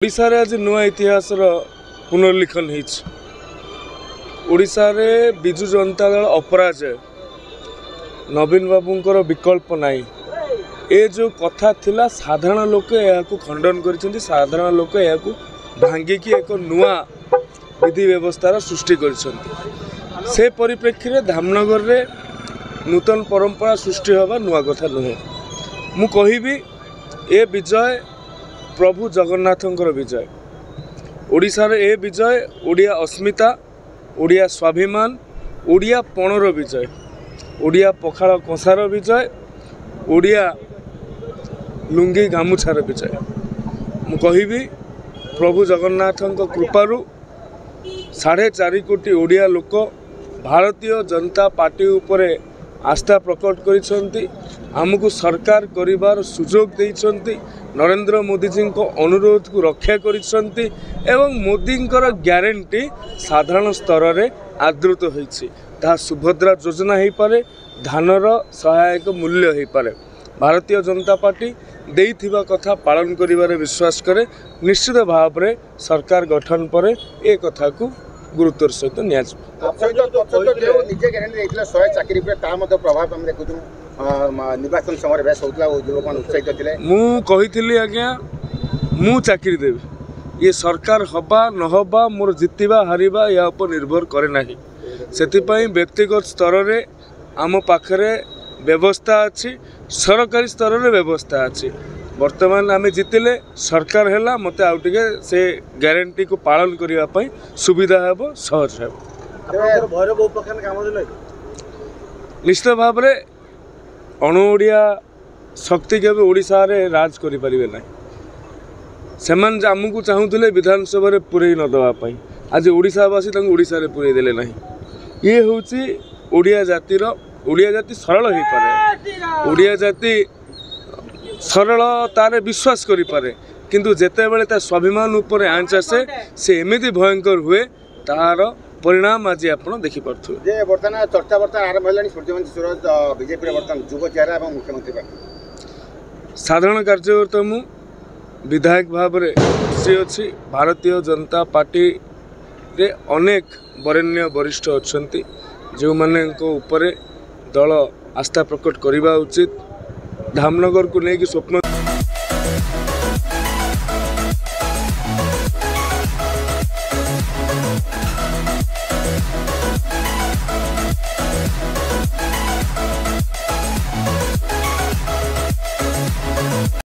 ओडिशा रे आज नुआ इतिहास पुनर्लिखन ओडिशा रे बिजु जनता दल अपराजय नवीन बाबूंकर विकल्प नाई ए जो कथा थिला साधारण लोक या खंडन कर साधारण लोक या भांगिकी एक नुआ विधि व्यवस्थार सृष्टि से परिप्रेक्षी में धामनगर रे नूतन परंपरा सृष्टि हवा नुआ कथा नुहे मु कहिबी ए विजय प्रभु जगन्नाथंकर विजय ओडिशार ए विजय ओडिया अस्मिता ओडिया स्वाभिमान ओडिया पणर विजय ओडिया पखाड़ कसार विजय ओडिया लुंगी गामुछार विजय मु कहिबी प्रभु जगन्नाथंक कृपारु 4.5 कोटी ओडिया लोक भारतीय जनता पार्टी उपरे आस्था प्रकट करिसंती आमको सरकार करिवार सुजोग देइसंती नरेंद्र मोदी जी को अनुरोध को रक्षा करिसंती एवं मोदी ग्यारंटी साधारण स्तर में आदृत होइछि ता सुभद्रा योजना हो पारे धानर सहायक मूल्य हो पारे भारतीय जनता पार्टी देइथिबा कथा पालन करिवारे विश्वास करे निश्चित भाव में सरकार गठन पर ए कथा को गुरुत्वर सहित निर्वाचन समय बेस होता उत्साहित मुझे आज्ञा मु चाकरी देवी ये सरकार हवा नहबा मोर जितवा हारिबा या उपर निर्भर करे नाही से व्यक्तिगत स्तर में आम पाखरे व्यवस्था अच्छी सरकारी स्तर में व्यवस्था अच्छी वर्तमान आम जितिले सरकार है मत आउ टे से ग्यारंटी को पालन करने सुविधा हे सहज हे निश्चित भाव में अणुओडिया शक्ति के ओडिशा रे राज करि परिबे ना सेमान आमको चाहूले विधानसभा रे पुरई न दवापाई आज ओडिशावासी ओडिशा रे पुरई देले ना ये होची ओडिया जाति सरल हो पारे ओडिया जाति सरल तारे विश्वास करि पारे किंतु जेते बेले ता स्वाभिमान ऊपर आंच आसे से एमिति भयंकर हुए तार परिणाम आज आप देखी पारे बर्तमान चर्चा आरंभ है सूर्यवंशी सूरज बीजेपी बर्तमान युव चेहरा और मुख्यमंत्री प्रार्थी साधारण कार्यकर्ता मु विधायक भाव में खुशी अच्छी भारतीय जनता पार्टी रे अनेक वरेण्य वरिष्ठ अच्छा जो माने ऊपर दल आस्था प्रकट करने उचित धामनगर को लेकिन स्वप्न